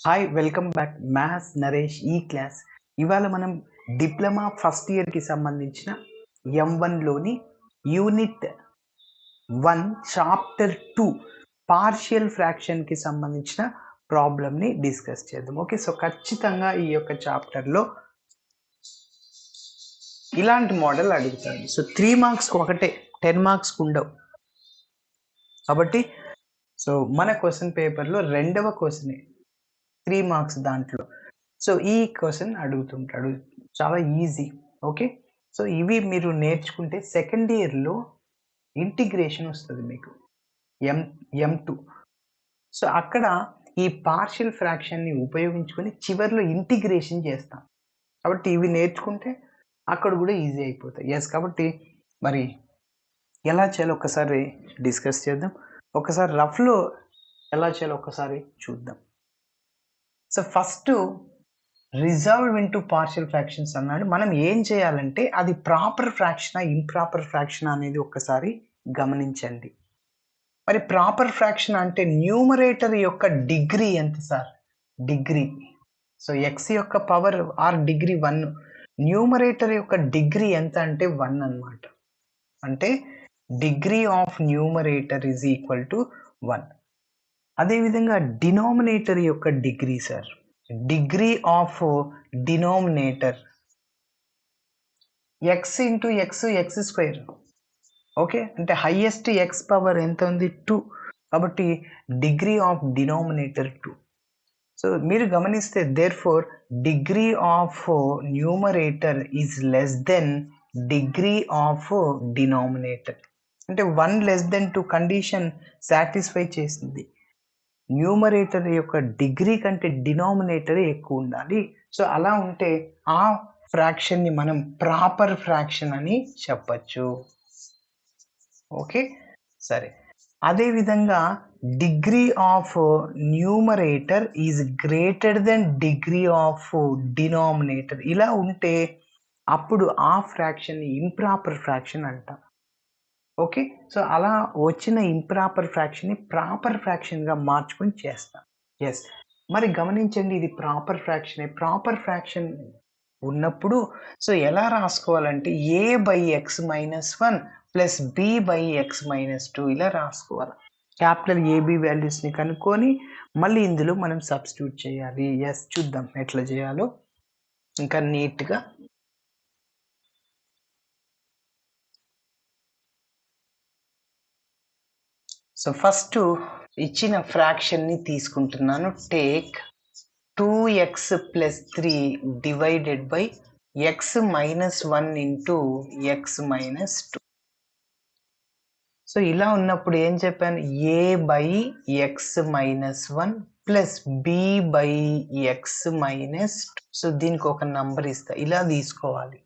Hi welcome back maths Naresh ఈ class. ఇవాళ మనం డిప్లొమా ఫస్ట్ ఇయర్కి సంబంధించిన M1లోని యూనిట్ 1 చాప్టర్ 2 పార్షియల్ ఫ్రాక్షన్కి సంబంధించిన ప్రాబ్లమ్ని డిస్కస్ చేద్దాం. ఓకే, సో ఖచ్చితంగా ఈ యొక్క చాప్టర్లో ఇలాంటి మోడల్ అడుగుతాడు. సో 3 మార్క్స్కి ఒకటే, 10 మార్క్స్కి ఉండవు. కాబట్టి సో మన క్వశ్చన్ పేపర్లో రెండవ క్వశ్చనే 3 మార్క్స్ దాంట్లో. సో ఈ క్వశ్చన్ అడుగుతుంటాడు, చాలా ఈజీ. ఓకే, సో ఇవి మీరు నేర్చుకుంటే సెకండ్ ఇయర్లో ఇంటిగ్రేషన్ వస్తుంది మీకు M2. సో అక్కడ ఈ పార్షియల్ ఫ్రాక్షన్ని ఉపయోగించుకొని చివరిలో ఇంటిగ్రేషన్ చేస్తాం. కాబట్టి ఇవి నేర్చుకుంటే అక్కడ కూడా ఈజీ అయిపోతాయి. ఎస్, కాబట్టి మరి ఎలా చేయాలో ఒకసారి డిస్కస్ చేద్దాం. ఒకసారి రఫ్లో ఎలా చేయాలో ఒకసారి చూద్దాం. So first resolve into partial fractions అన్నాడు. మనం ఏం చేయాలంటే అది ప్రాపర్ ఫ్రాక్షనా ఇంప్రాపర్ ఫ్రాక్షన్ అనేది ఒక్కసారి గమనించండి. మరి ప్రాపర్ ఫ్రాక్షన్ అంటే న్యూమరేటర్ యొక్క డిగ్రీ ఎంత సార్? డిగ్రీ. సో ఎక్స్ యొక్క పవర్ ఆర్ డిగ్రీ 1, న్యూమరేటర్ యొక్క డిగ్రీ ఎంత అంటే 1 అన్నమాట. అంటే degree of numerator is equal to 1. అదేవిధంగా డినామినేటర్ యొక్క degree sir, degree of denominator X into X square. Okay, అంటే హైయెస్ట్ ఎక్స్ పవర్ ఎంత ఉంది? 2. కాబట్టి డిగ్రీ ఆఫ్ డినామినేటర్ 2. సో మీరు గమనిస్తే therefore degree of numerator is less than degree of denominator. అంటే 1 less than 2 condition satisfy చేసింది. Numerator యొక్క degree కంటే డినామినేటర్ ఎక్కువ ఉండాలి. సో అలా ఉంటే ఆ ఫ్రాక్షన్ని మనం ప్రాపర్ ఫ్రాక్షన్ అని చెప్పచ్చు. ఓకే, సరే. అదేవిధంగా degree of numerator is greater than degree of denominator. ఇలా ఉంటే అప్పుడు ఆ ఫ్రాక్షన్ని ఇంప్రాపర్ ఫ్రాక్షన్ అంటాం. ఓకే, సో అలా వచ్చిన ఇంప్రాపర్ ఫ్రాక్షన్ని ప్రాపర్ ఫ్రాక్షన్గా మార్చుకొని చేస్తాం. ఎస్, మరి గమనించండి, ఇది ప్రాపర్ ఫ్రాక్షనే. ప్రాపర్ ఫ్రాక్షన్ ఉన్నప్పుడు సో ఎలా రాసుకోవాలంటే a/x-1 ప్లస్ b/x-2 ఇలా రాసుకోవాలి. క్యాపిటల్ AB వాల్యూస్ని కనుక్కొని మళ్ళీ ఇందులో మనం సబ్స్టిట్యూట్ చేయాలి. ఎస్, చూద్దాం ఎట్లా చేయాలో ఇంకా నీట్గా. సో ఫస్ట్ ఇచ్చిన ఫ్రాక్షన్ని తీసుకుంటున్నాను. Take 2x + 3 divided by x-1 into x-2. So ఇలా ఉన్నప్పుడు ఏం చెప్పాను? a/x-1 plus b/x-2. సో దీనికి ఒక నంబర్ ఇస్తా, ఇలా తీసుకోవాలి.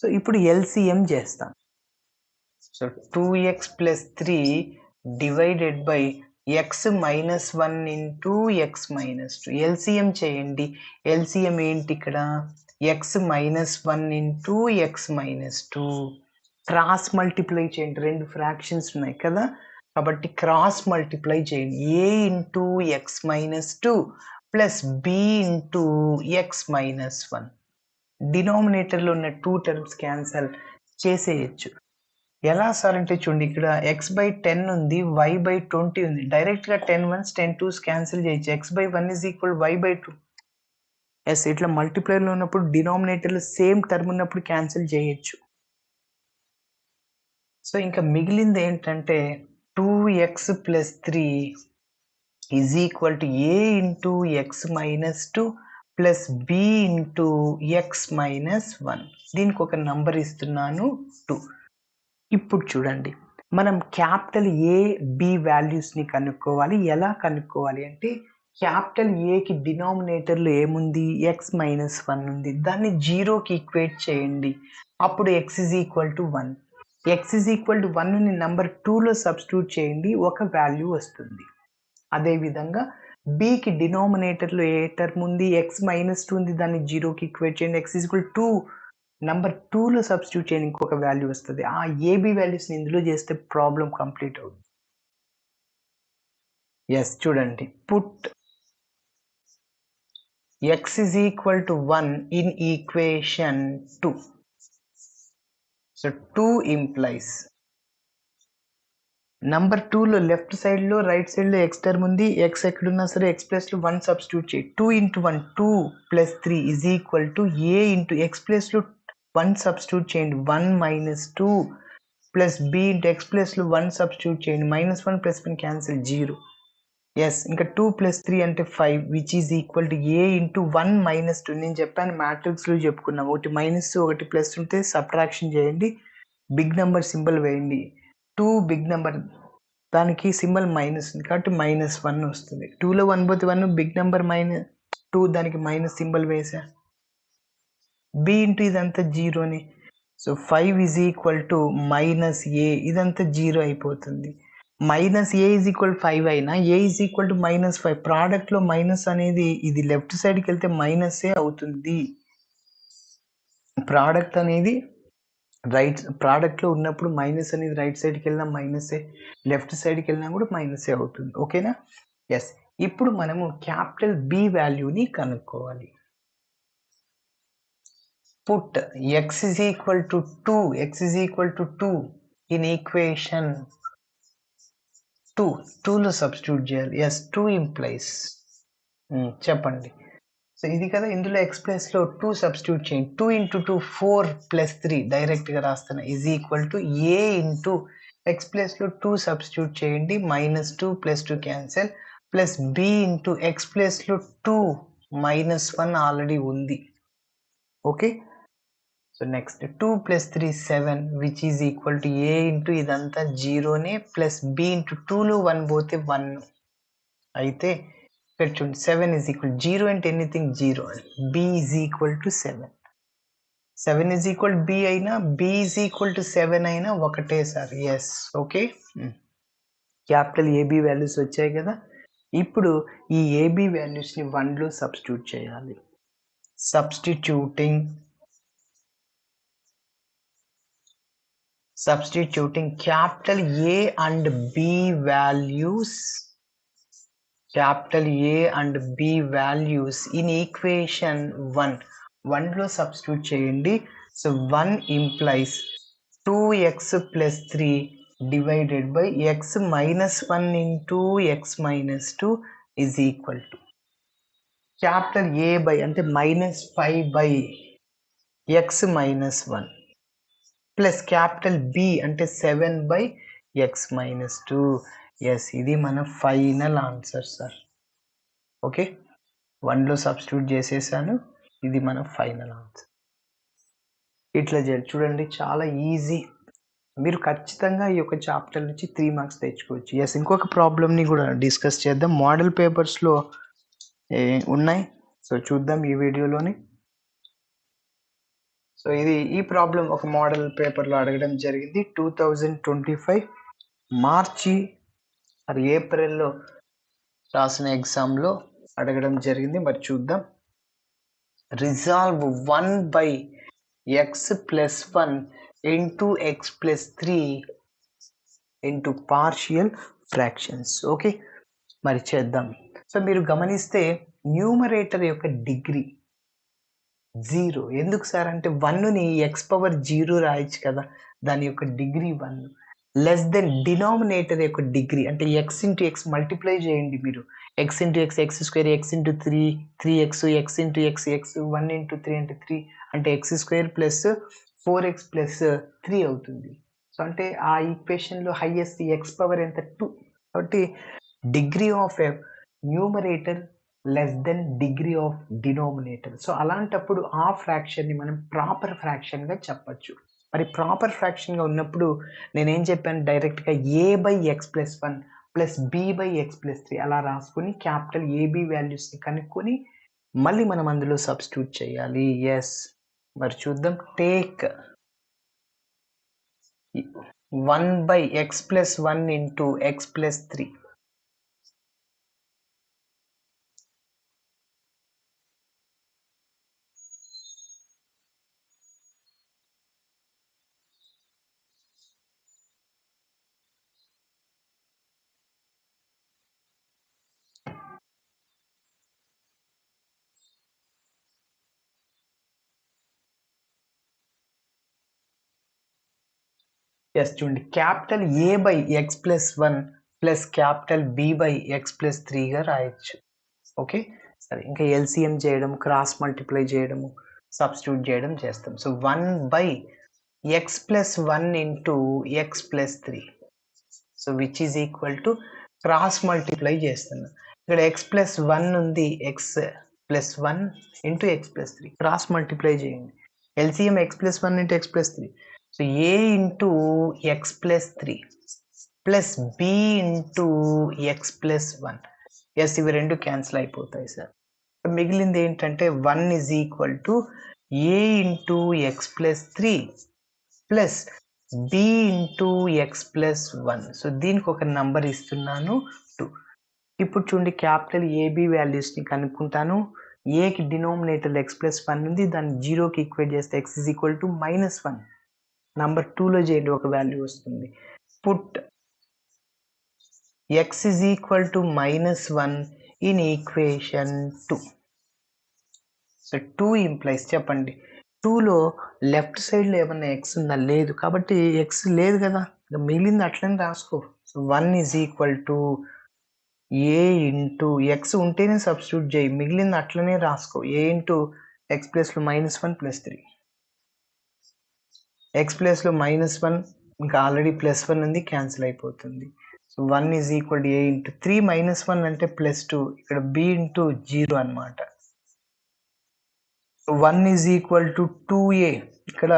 సో ఇప్పుడు LCM చేస్తాం. So 2x + 3 divided by x-1 into x-2. LCM చేయండి. LCM ఏంటి ఇక్కడ? x-1 into x-2. Cross multiply చేయండి, రెండు ఫ్రాక్షన్స్ ఉన్నాయి కదా, కాబట్టి క్రాస్ మల్టిప్లై చేయండి. a into x-2 plus b into x-1. డినామినేటర్లో ఉన్న 2 టర్మ్స్ క్యాన్సల్ చేసేయచ్చు. ఎలా సార్ అంటే చూడండి, ఇక్కడ x/10 ఉంది, y/20 ఉంది. డైరెక్ట్గా 10 1s 10 2s క్యాన్సిల్ చేయొచ్చు. x/1 is equal y/2. Yes, ఇట్లా మల్టిప్లైర్లో ఉన్నప్పుడు డినామినేటర్లో సేమ్ టర్మ్ ఉన్నప్పుడు క్యాన్సిల్ చేయొచ్చు. సో ఇంకా మిగిలింది ఏంటంటే 2x + 3 is equal to a into x-2 plus b into x-1. దీనికి ఒక నంబర్ ఇస్తున్నాను 2. ఇప్పుడు చూడండి, మనం క్యాపిటల్ AB వాల్యూస్ని కనుక్కోవాలి. ఎలా కనుక్కోవాలి అంటే క్యాపిటల్ Aకి డినామినేటర్లో ఏముంది? x-1 ఉంది. దాన్ని 0కి ఈక్వేట్ చేయండి. అప్పుడు x is equal to 1. x is equal to 1ని నెంబర్ 2లో సబ్స్టిట్యూట్ చేయండి, ఒక వాల్యూ వస్తుంది. అదేవిధంగా Bకి డినామినేటర్లో ఏ టర్మ్ ఉంది? x-2 ఉంది. దాన్ని 0కి ఈక్వేట్ చేయండి. x ఈజ్ ఈక్వల్ 2 నెంబర్ 2లో సబ్స్టిట్యూట్ చేయండి, ఇంకొక వాల్యూ వస్తుంది. ఆ AB వాల్యూస్ని ఇందులో చేస్తే ప్రాబ్లం కంప్లీట్ అవుతుంది. ఎస్ చూడండి, put x is equal to 1 in equation 2. So 2 implies number 2లో లెఫ్ట్ సైడ్లో రైట్ సైడ్లో ఎక్స్ టర్మ్ ఉంది. ఎక్స్ ఎక్కడున్నా సరే ఎక్స్ ప్లస్లో 1 సబ్స్టిట్యూట్ చేయి. 2 into 1 2 plus 3 is equal to a into x ప్లస్లో 1 సబ్స్టిట్యూట్ చేయండి, 1 minus 2 plus B into x ప్లస్లో 1 సబ్స్టిట్యూట్ చేయండి, -1 ప్లస్ 1 క్యాన్సిల్ 0. ఎస్ ఇంకా 2 ప్లస్ 3 అంటే 5 which is equal to a into 1 minus 2. నేను చెప్పాను మ్యాట్రిక్స్లో చెప్పుకున్నాం, ఒకటి మైనస్ ఒకటి ప్లస్ ఉంటే సబ్ట్రాక్షన్ చేయండి, బిగ్ నెంబర్ సింబల్ వేయండి. 2 బిగ్ నెంబర్ దానికి సింబల్ మైనస్ ఉంది కాబట్టి -1 వస్తుంది. 2లో 1 పోతే 1, బిగ్ నెంబర్ -2 దానికి మైనస్ సింబల్ వేసా. బి ఇంటూ ఇదంతా జీరోని, so 5 is equal to minus A, ఇదంతా జీరో అయిపోతుంది. మైనస్ ఏ ఈజ్ ఈక్వల్ 5 అయినా ఏ ఈజ్ ఈక్వల్ టు -5, ప్రోడక్ట్లో మైనస్ అనేది ఇది లెఫ్ట్ సైడ్కి వెళ్తే మైనస్ఏ అవుతుంది. ప్రోడక్ట్ అనేది ప్రోడక్ట్లో ఉన్నప్పుడు మైనస్ అనేది రైట్ సైడ్కి వెళ్ళినా మైనసే, లెఫ్ట్ సైడ్కి వెళ్ళినా కూడా మైనసే అవుతుంది. ఓకేనా? ఎస్. ఇప్పుడు మనము క్యాపిటల్ బి వాల్యూని కనుక్కోవాలి. Put x is equal to 2, x is equal to 2 in equation 2. 2లో సబ్స్టిట్యూట్ చేయాలి. ఎస్ 2 ఇంప్లైస్ చెప్పండి. సో ఇది కదా, ఇందులో ఎక్స్ ప్లస్లో 2 సబ్స్టిట్యూట్ చేయండి. 2 ఇంటూ 2 4 ప్లస్ 3 డైరెక్ట్గా రాస్తాను is equal to a into x ప్లస్లో 2 సబ్స్టిట్యూట్ చేయండి, -2 plus 2 cancel, plus B into x ప్లస్లో 2 -1 ఆల్రెడీ ఉంది. Okay, so next 2 plus 3 7 which is equal to a into ఇదంతా జీరోనే ప్లస్ బి ఇంటూ 2లో 1 పోతే 1 అయితే ఇక్కడ చూడండి 7 ఈజ్ ఈక్వల్ 0 అంటే anything 0, B is equal to 7. 7 is equal B అయినా బి ఈజ్ ఈక్వల్ టు 7 అయినా ఒకటే sir. Yes okay, capital A B values వచ్చాయి కదా. ఇప్పుడు ఈ ఏబి వాల్యూస్ని 1లో సబ్స్టిట్యూట్ చేయాలి. Substituting capital A and B values, in equation 1లో సబ్స్టిట్యూట్ చేయండి. So 1 implies 2x plus 3 divided by x minus 1 into x minus 2 is equal to capital A by అంటే -5 by x minus 1 plus capital B అంటే 7 by x minus 2. Yes ఇది మన final answer sir. Okay, 1లో substitute చేసేసాను, ఇది మన final answer. ఇట్లా చేయాలి చూడండి, చాలా ఈజీ. మీరు ఖచ్చితంగా ఈ యొక్క చాప్టర్ నుంచి 3 మార్క్స్ తెచ్చుకోవచ్చు. ఎస్ ఇంకొక ప్రాబ్లమ్ని కూడా డిస్కస్ చేద్దాం, మోడల్ పేపర్స్లో ఉన్నాయి. సో చూద్దాం ఈ వీడియోలోని. సో ఈ ప్రాబ్లం ఒక మోడల్ పేపర్లో అడగడం జరిగింది. 2025 మార్చి మరి ఏప్రిల్లో రాసిన ఎగ్జామ్లో అడగడం జరిగింది. మరి చూద్దాం. Resolve 1 by x plus 1 into x plus 3 into partial fractions. Okay, మరి చేద్దాం. సో మీరు గమనిస్తే న్యూమరేటర్ యొక్క డిగ్రీ 0. ఎందుకు సార్ అంటే 1ని x⁻0 రాయొచ్చు కదా, దాని యొక్క డిగ్రీ 1. లెస్ దెన్ డినామినేటర్ యొక్క డిగ్రీ అంటే x ఇంటూ x మల్టిప్లై చేయండి మీరు, x into x x², x into 3 3x, x into x x 1 into 3 అంటే 3 అంటే x² ప్లస్ 4x ప్లస్ 3 అవుతుంది. సో అంటే ఆ ఈక్వేషన్లో హైయెస్ట్ x⁻ ఎంత 2. కాబట్టి degree of a numerator less than degree of denominator. So అలాంటప్పుడు ఆ ఫ్రాక్షన్ని మనం ప్రాపర్ ఫ్రాక్షన్గా చెప్పచ్చు. మరి ప్రాపర్ ఫ్రాక్షన్గా ఉన్నప్పుడు నేనేం చెప్పాను, డైరెక్ట్గా a by x plus 1 plus b by x plus 3 అలా రాసుకొని క్యాపిటల్ ఏబి వాల్యూస్ని కనుక్కొని మళ్ళీ మనం అందులో సబ్స్టిట్యూట్ చేయాలి. ఎస్ మరి చూద్దాం. Take 1 by x plus 1 into x plus 3. Yes చూడండి, capital A by x plus 1 plus capital B by x plus 3గా రాయొచ్చు. ఓకే, సరే ఇంకా ఎల్సిఎం చేయడం, క్రాస్ మల్టిప్లై చేయడము, సబ్స్టిట్యూట్ చేయడం చేస్తాం. So 1 by x plus 1 into x plus 3, so which is equal to cross multiply చేస్తున్నా. ఇక్కడ ఎక్స్ ప్లస్ 1 ఉంది, x plus 1 into x plus 3 cross multiply చేయండి. LCM x plus 1 into x plus 3, so A into x plus 3 plus B into x plus 1. Yes, ఇవి రెండు cancel అయిపోతాయి sir. మిగిలింది ఏంటంటే 1 is equal to a into x plus 3 plus B into x plus 1. So దీనికి ఒక number ఇస్తున్నాను 2. ఇప్పుడు చూడండి, క్యాపిటల్ ఏబి వాల్యూస్ని కనుక్కుంటాను. ఏకి డినోమినేటర్ ఎక్స్ ప్లస్ 1 ఉంది, దాన్ని 0కి ఈక్వేట్ చేస్తే x is equal to -1. Number 2లో చేయండి, ఒక వాల్యూ వస్తుంది. Put X is equal to -1 in equation 2. So 2 implies, చెప్పండి 2లో లెఫ్ట్ సైడ్లో ఏమన్నా ఎక్స్ ఉందా? లేదు, కాబట్టి ఎక్స్ లేదు కదా, మిగిలింది అట్లనే రాసుకో. So 1 is equal to a into X ఉంటేనే సబ్స్టిట్యూట్ చేయి, మిగిలింది అట్లనే రాసుకో. ఏ ఇంటూ ఎక్స్ ప్లస్లో -1 ప్లస్ 3, ఎక్స్ ప్లస్లో -1 ఇంకా ఆల్రెడీ +1 ఉంది, క్యాన్సిల్ అయిపోతుంది. So 1 is equal to a into 3 -1 అంటే +2, ఇక్కడ బి ఇంటూ 0 అనమాట. 1 ఈజ్ ఈక్వల్ టు 2a, ఇక్కడ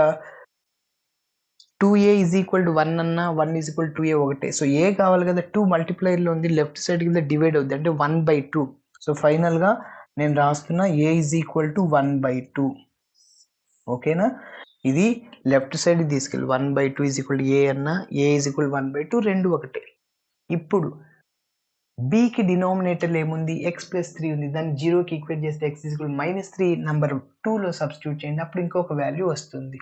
2a ఈజ్ ఈక్వల్ టు 1 అన్నా 1 ఈజ్ ఈక్వల్ టు 2a ఒకటే. సో ఏ కావాలి కదా, 2 మల్టిప్లైర్లో ఉంది, లెఫ్ట్ సైడ్ కింద డివైడ్ అవుద్ది అంటే 1/2. సో ఫైనల్గా నేను రాస్తున్నా ఏ ఈజ్ ఈక్వల్ టు 1/2. ఓకేనా, ఇది లెఫ్ట్ సైడ్ తీసుకెళ్ళి 1/2 ఈజ్ ఈక్వల్ టు ఏ అన్నా, ఏ ఈజ్ ఈక్వల్ 1/2, రెండు ఒకటే. ఇప్పుడు బికి డినోమినేటర్లో ఏముంది, ఎక్స్ ప్లస్ 3 ఉంది, దాన్ని 0కి ఈక్వేట్ చేస్తే ఎక్స్ ఈజ్ ఈక్వల్ -3 నెంబర్ 2లో సబ్స్టిట్యూట్ చేయండి, అప్పుడు ఇంకొక వాల్యూ వస్తుంది.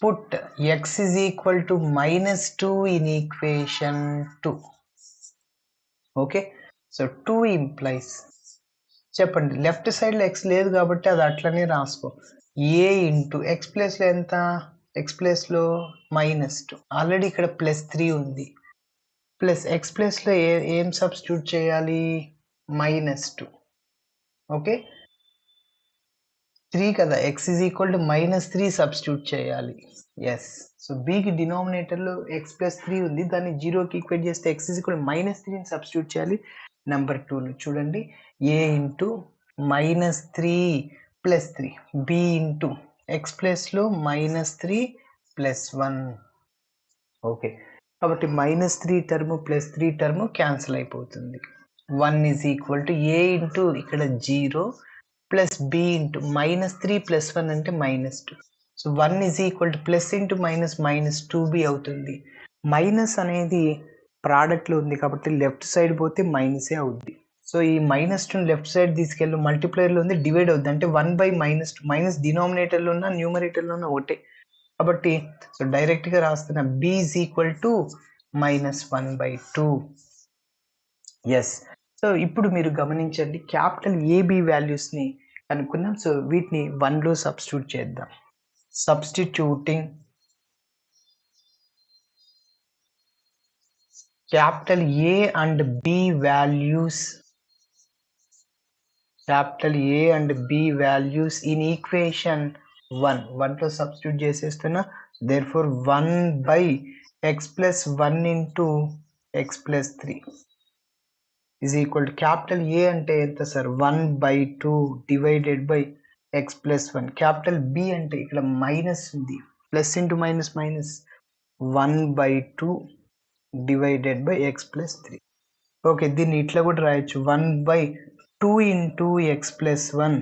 Put X is equal to -2 in equation 2. Okay, so 2 implies, చెప్పండి లెఫ్ట్ సైడ్లో ఎక్స్ లేదు కాబట్టి అది అట్లనే రాసుకో. ఏ ఇంటూ ఎక్స్ ప్లేస్లో ఎంత, ఎక్స్ ప్లేస్లో -2, ఆల్రెడీ ఇక్కడ +3 ఉంది, ప్లస్ ఎక్స్ ప్లేస్లో ఏం సబ్స్టిట్యూట్ చేయాలి, -2. ఓకే, 3 కదా, x is equal to -3 substitute చేయాలి. ఎస్, సో బికి డినోమినేటర్లో ఎక్స్ ప్లస్ 3 ఉంది, దాన్ని 0కి ఈక్వేట్ చేస్తే ఎక్స్ ఈజ్ ఈక్వల్ -3 సబ్స్టిట్యూట్ చేయాలి. నెంబర్ 2లో చూడండి, A into -3 plus 3, B into x ప్లస్లో -3 ప్లస్ 1. ఓకే, కాబట్టి -3 టర్మ్ ప్లస్ 3 టర్మ్ క్యాన్సిల్ అయిపోతుంది. 1 is equal to a into ఇక్కడ 0 ప్లస్ బి ఇంటూ -3 ప్లస్ 1 అంటే -2. So 1 is equal to plus into -2b అవుతుంది. Minus అనేది ప్రోడక్ట్లో ఉంది కాబట్టి లెఫ్ట్ సైడ్ పోతే మైనసే అవుద్ది. సో ఈ -2 లెఫ్ట్ సైడ్ తీసుకెళ్ళి మల్టిప్లైర్లో ఉంది, డివైడ్ అవుద్ది అంటే 1/-2, మైనస్ డినామినేటర్లో ఉన్న న్యూమరేటర్లో ఉన్న ఒకటే కాబట్టి సో డైరెక్ట్గా రాస్తున్న b is equal to -1/2. Yes, so ఇప్పుడు మీరు గమనించండి, క్యాపిటల్ ఏబి వాల్యూస్ని కనుక్కున్నాం. సో వీటిని 1లో సబ్స్టిట్యూట్ చేద్దాం. Substituting capital A and B values, capital A and B values in equation 1 to substitute చేసేస్తున్నా. therefore 1 by x plus 1 into x plus 3 is equal to capital A అంటే ఎంత sir, 1/2 divided by x plus 1. capital B అంటే ఇక్కడ minus ఉంది, plus into minus minus, 1/2 divided by x plus 3. Okay, దీన్ని ఇట్లా కూడా రాయొచ్చు, 1/2 into x plus 1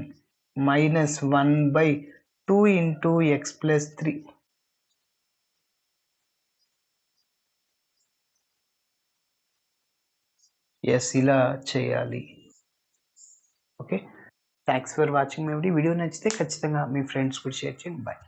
minus 1/2 into x plus 3. Yes, ఇలా చేయాలి. Okay, thanks for watching my video. నచ్చితే ఖచ్చితంగా మీ ఫ్రెండ్స్ కూడా షేర్ చేయండి. బాయ్.